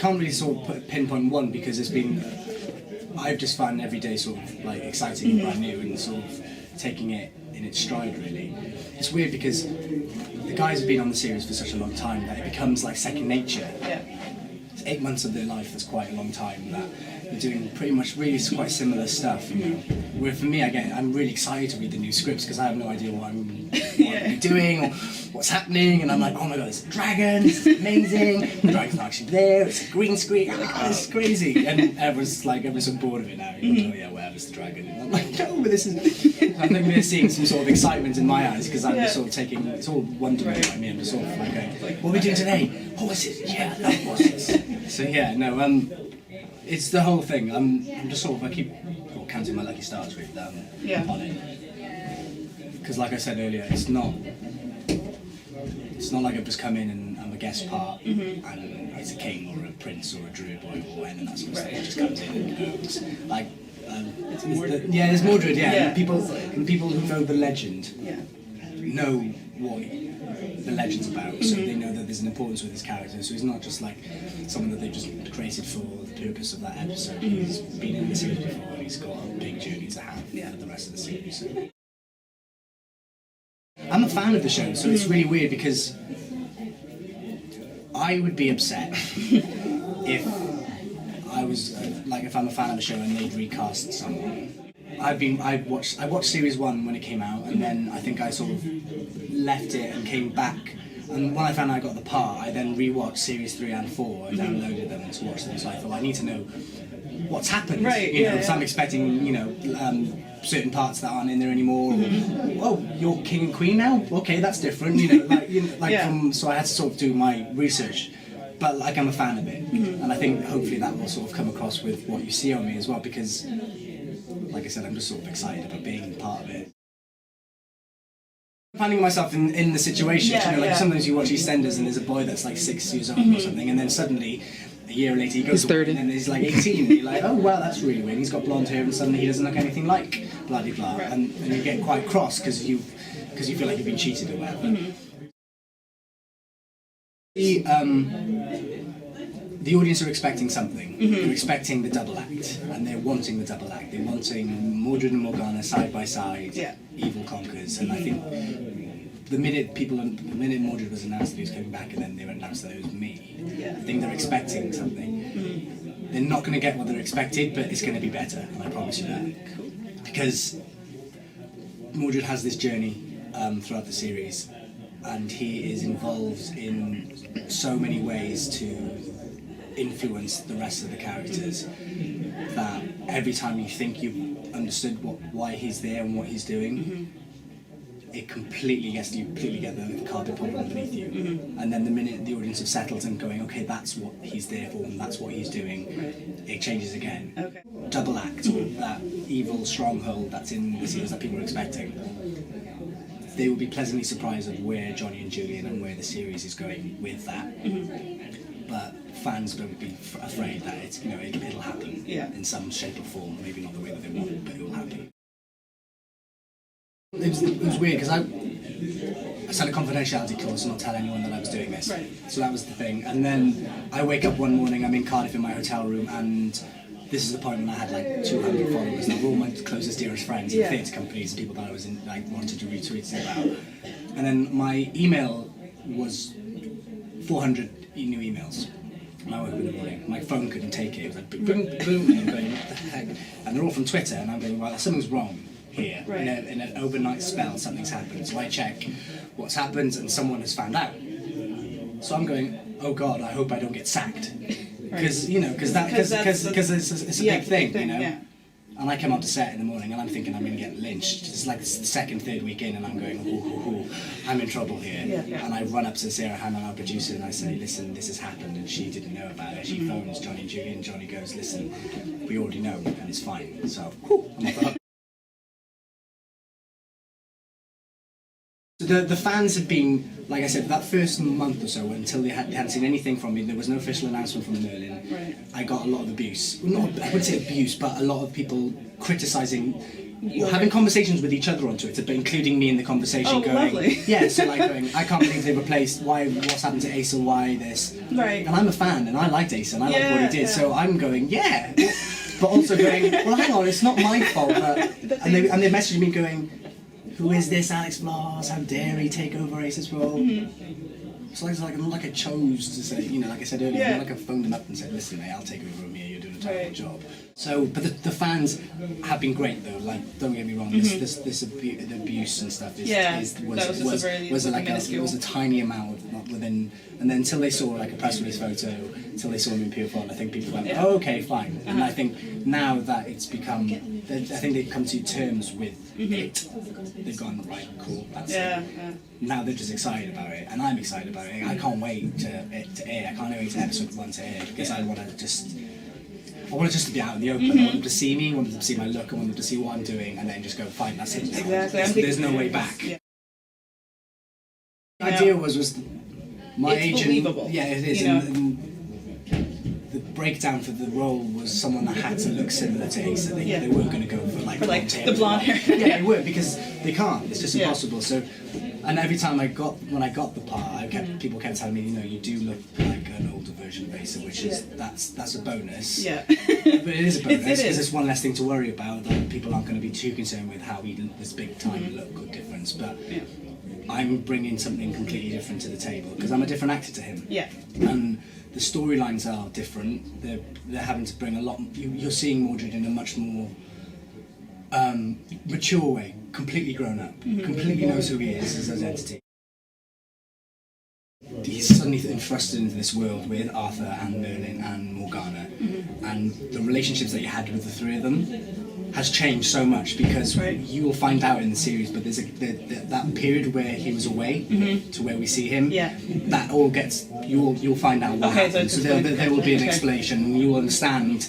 can't really sort of pinpoint one because it's been. I've just found every day sort of like exciting and brand new and sort of taking it in its stride really. It's weird because the guys have been on the series for such a long time that it becomes like second nature. Yeah. It's 8 months of their life, that's quite a long time that they're doing pretty much really quite similar stuff, you know. Where for me, I'm really excited to read the new scripts because I have no idea what I'm doing or what's happening, and I'm like, oh my god, it's a dragon, it's amazing, the dragon's not actually there, it's a green screen, oh my god, this is crazy. And everyone's so bored of it now, you know, oh yeah, whatever, it's the dragon. And I'm like, no, but this is, I think they're seeing some sort of excitement in my eyes because I'm just sort of taking, it's all wonderment by me, I'm just sort of like going, what are we doing today? Oh, what's it? Yeah, I love what's this. So yeah, no, it's the whole thing. I'm just sort of, I keep counting my lucky stars with on it. Because like I said earlier, it's not like I've just come in and I'm a guest part and it's a king or a prince or a druid boy or anything that sort of stuff. It just comes in and goes. Like, it's Mordred. there's Mordred, and people who know the legend know what the legend's about, so they know that there's an importance with his character. So he's not just like someone that they've just created for the purpose of that episode. He's been in the series before and he's got a big journey to have for the rest of the series. I'm a fan of the show, so it's really weird because I would be upset if I was if I'm a fan of the show and they'd recast someone. I watched series 1 when it came out, and then I think I sort of left it and came back. And when I found out I got the part, I then rewatched series 3 and 4 and downloaded them to watch them. So I thought I need to know what's happened. You know, because I'm expecting certain parts that aren't in there anymore. Or, oh, you're king and queen now? Okay, that's different. So I had to sort of do my research. But like I'm a fan of it, and I think hopefully that will sort of come across with what you see on me as well, because like I said, I'm just sort of excited about being part of it. Finding myself in the situation, sometimes you watch EastEnders and there's a boy that's like 6 years old or something, and then suddenly a year later he goes away and then he's like 18 and you're like, oh wow, that's really weird, he's got blonde hair and suddenly he doesn't look anything like blah blah blah, and you get quite cross because you feel like you've been cheated or whatever. The audience are expecting something. They're expecting the double act, and they're wanting the double act. They're wanting Mordred and Morgana side by side, evil conquers. And I think the minute Mordred was announced that he was coming back, and then they announced that it was me, I think they're expecting something. They're not going to get what they're expected, but it's going to be better, and I promise you that. Because Mordred has this journey throughout the series, and he is involved in so many ways to influence the rest of the characters that every time you think you've understood why he's there and what he's doing, it completely get the carpet pulled underneath you. And then the minute the audience have settled and going, okay, that's what he's there for and that's what he's doing, it changes again. Double act, that evil stronghold that's in the series that people are expecting. They will be pleasantly surprised of where Johnny and Julian and where the series is going with that. But fans don't be afraid that it'll happen in some shape or form. Maybe not the way that they want it, but it will happen. It was weird because I signed a confidentiality clause to not tell anyone that I was doing this. So that was the thing. And then I wake up one morning, I'm in Cardiff in my hotel room, and this is the point when I had like 200 followers. They were all my closest, dearest friends in theatre companies and people that I was wanted to retweet about. And then my email was 400 new emails. And I woke up in the morning, my phone couldn't take it. It was like boom, boom, boom, and I'm going, what the heck? And they're all from Twitter, and I'm going, well, something's wrong here. In an overnight spell, something's happened. So I check what's happened, and someone has found out. So I'm going, oh God, I hope I don't get sacked. Because it's a big thing, And I come up to set in the morning and I'm thinking I'm going to get lynched. It's like the second, third week in and I'm going, I'm in trouble here. And I run up to Sarah Hannah, our producer, and I say, listen, this has happened, and she didn't know about it. She phones Johnny and Julian. Johnny goes, listen, we already know, and it's fine. So, I'm off the hook. The fans had been, like I said, that first month or so, until they hadn't seen anything from me, there was no official announcement from Merlin. I got a lot of abuse. I wouldn't say abuse, but a lot of people criticising having conversations with each other on Twitter, but including me in the conversation. Oh, going, lovely. Yeah, so like going, I can't believe they replaced. What's happened to Ace, and why this? Right. And I'm a fan, and I liked Ace, and I liked what he did. Yeah. So I'm going, yeah, but also going, well, hang on, it's not my fault. And they messaged me going, who is this Alex Vlahos? How dare he take over Ace's role? So it's like, not like I chose to say, like I said earlier, not like I phoned him up and said, listen, mate, I'll take over Mia, you're doing a terrible job. So, but the fans have been great though. Like, don't get me wrong, this abuse and stuff was a tiny amount within, and then until they saw like a press release photo, until they saw him in pure form, I think people went, oh, okay, fine. And I think now that it's become, I think they've come to terms with it. They've gone, right, cool, that's it. Now they're just excited about it, and I'm excited about it. I can't wait to air. I can't wait to episode 1 to air because I want it just to be out in the open. I want them to see me, I want them to see my look, I want them to see what I'm doing, and then just go, fine, that's it. Exactly. There's no way back. The idea was my agent. Believable. Yeah, it is. And the breakdown for the role was someone that had to look similar to Ace. They weren't going to go for like the blonde hair. Yeah, they weren't because they can't. It's just impossible. So, and every time when I got the part, people kept telling me, you do look like an older version of Ace, which is that's a bonus. Yeah. But it is a bonus because it's one less thing to worry about. Like, people aren't going to be too concerned with how he this big time look or difference, but. I'm bringing something completely different to the table because I'm a different actor to him. Yeah. And the storylines are different. They're having to bring a lot. You're seeing Mordred in a much more mature way, completely grown up, completely knows who he is as an entity. He's suddenly thrusted into this world with Arthur and Merlin and Morgana, and the relationships that you had with the three of them has changed so much because you will find out in the series, but there's that period where he was away to where we see him. Yeah. That all gets you'll find out what happened. So there will be an explanation, and you will understand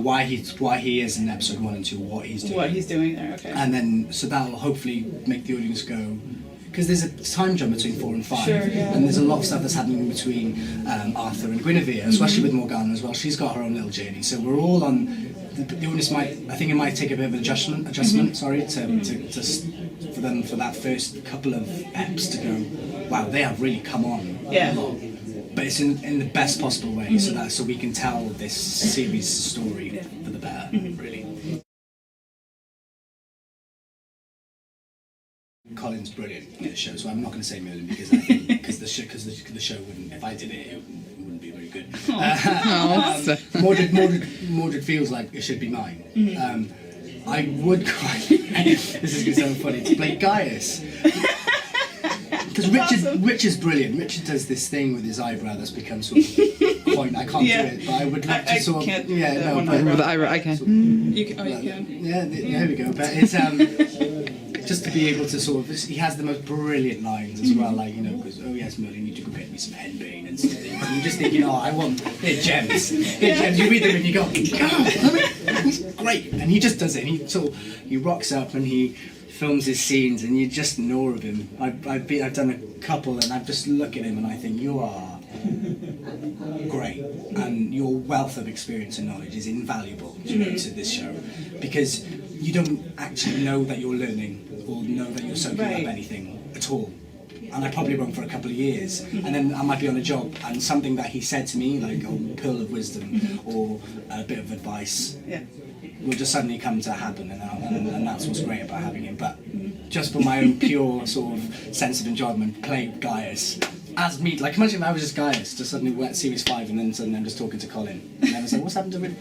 why he is in episode 1 and 2, what he's doing there. Okay. And then so that will hopefully make the audience go. Because there's a time jump between 4 and 5, and there's a lot of stuff that's happening between Arthur and Guinevere, especially with Morgana as well. She's got her own little journey, so we're all on. The audience I think it might take a bit of an adjustment. For them for that first couple of eps to go, wow, they have really come on a lot. But it's in the best possible way, so we can tell this series story for the better, really. Colin's brilliant in the show, so I'm not going to say Merlin because I think because the show wouldn't. If I did it wouldn't be very good. Mordred feels like it should be mine. I would quite. This is going to sound funny to play Gaius. Because Richard's brilliant. Richard does this thing with his eyebrow that's become sort of point. I can't do it, but I would love to sort of. With the eyebrow, I can. You can. You can. Yeah, there we go. But it's just to be able to sort of, he has the most brilliant lines as well, like, because, oh yes, Merlin, you need to go get me some henbane and stuff. And you're just thinking, they're gems. They're gems. You read them and you go, he's great. And he just does it. And he rocks up and he films his scenes and you just in awe of him. I've done a couple and I just look at him and I think, you are great. And your wealth of experience and knowledge is invaluable to this show because you don't actually know that you're learning or know that you're soaking up anything at all. And I probably won't for a couple of years, and then I might be on a job and something that he said to me, like a pearl of wisdom or a bit of advice, will just suddenly come to happen, and that's what's great about having him. But just for my own pure sort of sense of enjoyment, play Gaius as me. Like imagine if I was just Gaius, just suddenly we're at series 5, and then suddenly I'm just talking to Colin, and then I was like, what's happened to him?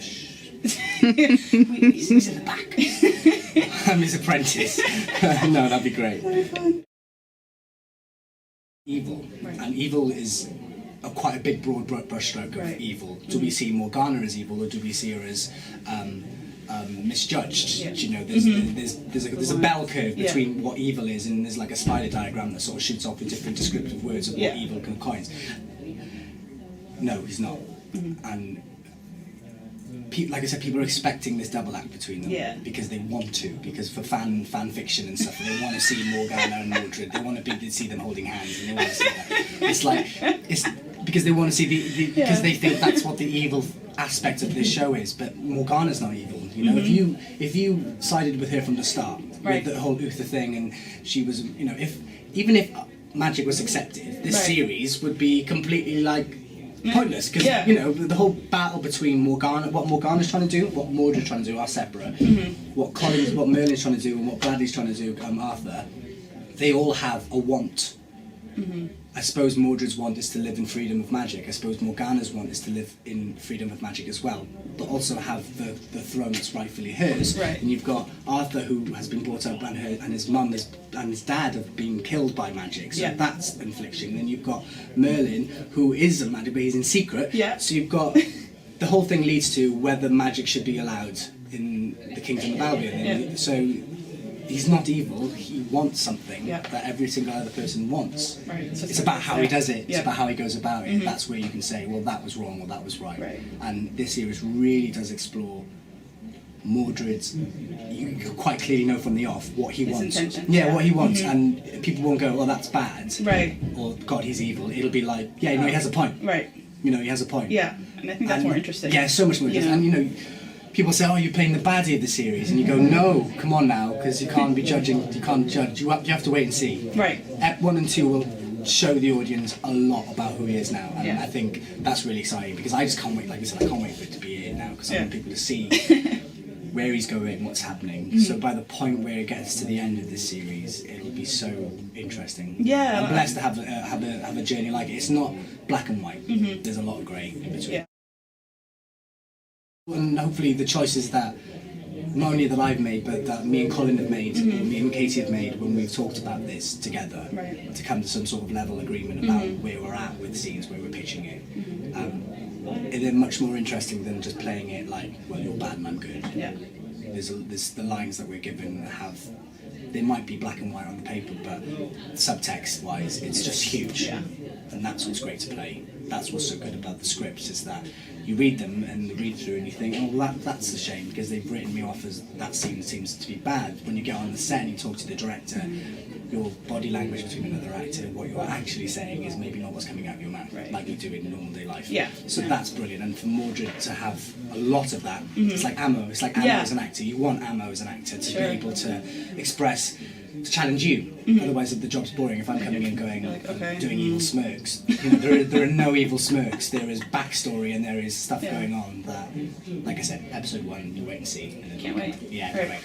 He's in the back. I'm his apprentice. No, that'd be great. Evil. And evil is quite a big broad brushstroke of evil. Do we see Morgana as evil, or do we see her as misjudged? There's a bell curve between what evil is, and there's like a spider diagram that sort of shoots off with different descriptive words of what evil can coin. No, he's not. And like I said, people are expecting this double act between them because they want to, because for fan fiction and stuff, they want to see Morgana and Mordred. They want to see them holding hands, and they want to see that. It's because they want to see because they think that's what the evil aspect of this show is, but Morgana's not evil. You know, if you sided with her from the start, with the whole Uther thing, and she was, you know, even if magic was accepted, this series would be completely like pointless, because you know the whole battle between Morgana, what Morgana's trying to do, what Mordred's trying to do are separate. What Merlin's trying to do, and what Bradley's trying to do, Arthur, they all have a want. I suppose Mordred's want is to live in freedom of magic. I suppose Morgana's want is to live in freedom of magic as well, but also have the throne that's rightfully hers. Right. And you've got Arthur, who has been brought up, and his mum and his dad have been killed by magic, so that's infliction. Then you've got Merlin, who is a magic, but he's in secret. Yeah. So you've got the whole thing leads to whether magic should be allowed in the Kingdom of Albion. So he's not evil, he wants something that every single other person wants. Right. So it's about how he does it, it's about how he goes about it. That's where you can say, well, that was wrong or that was right. And this series really does explore Mordred's, you quite clearly know from the off what he wants. Intention. What he wants, and people won't go, well, that's bad. Right. Or, God, he's evil. It'll be like, yeah, you know, he has a point. Right. You know, he has a point. Yeah, and I think that's more interesting. Yeah, so much more interesting. And, you know, people say, oh, you're playing the baddie of the series, and you go, no, come on now, because you can't be judging, you can't judge, you have to wait and see. Right. Ep 1 and 2 will show the audience a lot about who he is now, and I think that's really exciting, because I just can't wait, like I said, I can't wait for it to be here now, because I want people to see where he's going, what's happening. So by the point where it gets to the end of this series, it'll be so interesting. Yeah. I'm blessed to have a journey like it. It's not black and white, there's a lot of grey in between. Yeah. And hopefully the choices that not only that I've made, but that me and Colin have made, or me and Katie have made when we've talked about this together, to come to some sort of level agreement about where we're at with scenes, where we're pitching it. They're much more interesting than just playing it like, well, you're bad and I'm good. Yeah. There's the lines that we're given they might be black and white on the paper, but subtext-wise, it's just huge. And that's what's great to play. That's what's so good about the scripts, is that you read them and the read through and you think, oh, well, that's a shame, because they've written me off as that scene seems to be bad. When you get on the set and you talk to the director, your body language between another actor, what you're actually saying is maybe not what's coming out of your mouth, like you do in normal day life. So that's brilliant. And for Mordred to have a lot of that, it's like ammo. It's like ammo as an actor. You want ammo as an actor to be able to express, to challenge you. Otherwise, the job's boring. If I'm coming in going, doing evil smirks, you know, there are no evil smirks. There is backstory and there is stuff going on that, like I said, episode 1, you wait and see. Can't wait. Yeah, can't wait.